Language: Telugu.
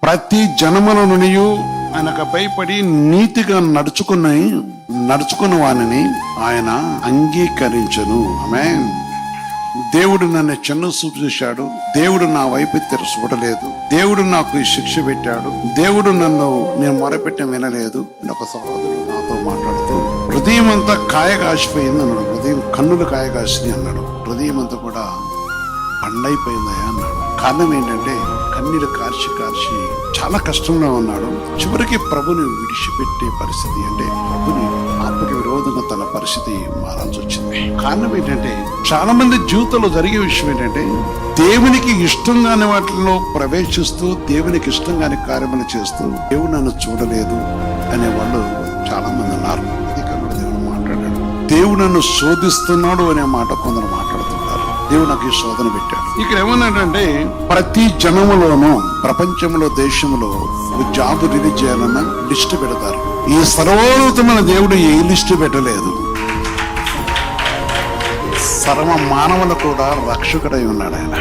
ప్రతి జనముల నుండి ఆయనకు భయపడి నీతిగా నడుచుకున్న వానిని ఆయన అంగీకరించను. ఆమేన్. దేవుడు నన్ను చిన్న చూపు చూశాడు, దేవుడు నా వైపు తెరచుకోవడలేదు, దేవుడు నాకు ఈ శిక్ష పెట్టాడు, దేవుడు నేను మొరపెట్టి వినలేదు. ఒక సహోదరుడు నాతో మాట్లాడుతూ హృదయం అంతా కాయగాసిపోయింది అన్నాడు. హృదయం కన్నులు కాయగాసి అన్నాడు. హృదయం అంతా కూడా బండైపోయిందయా అన్నాడు. కారణం ఏంటంటే కన్నీరు కార్చి చాలా కష్టంలో ఉన్నాడు. చివరికి ప్రభుని విడిచిపెట్టే పరిస్థితి, అంటే ప్రభుని ఆత్మకి విరోధంగా తన పరిస్థితి మారాల్సి వచ్చింది. కారణం ఏంటంటే చాలా మంది జీవితంలో జరిగే విషయం ఏంటంటే దేవునికి ఇష్టం కాని వాటిలో ప్రవేశిస్తూ దేవునికి ఇష్టం కాని కార్యములు చేస్తూ దేవుడు నన్ను చూడలేదు అనే వాళ్ళు చాలా మంది ఉన్నారు. అది కనుక దేవుడు మాట్లాడాడు. దేవుడు నన్ను శోధిస్తున్నాడు అనే మాట కొందరు మాట్లాడుతున్నారు. దేవుడు నాకు ఈ శోధన పెట్టాడు. ఇక్కడ ఏమన్నాడంటే ప్రతి జనములోనూ ప్రపంచంలో దేశంలో జాబు రిలీజ్ చేయాలన్నా లిస్టు పెడతారు. ఈ సర్వోన్నతమైన దేవుడు ఏ లిస్టు పెట్టలేదు. సర్వ మానవులు కూడా రక్షకుడై ఉన్నాడు ఆయన.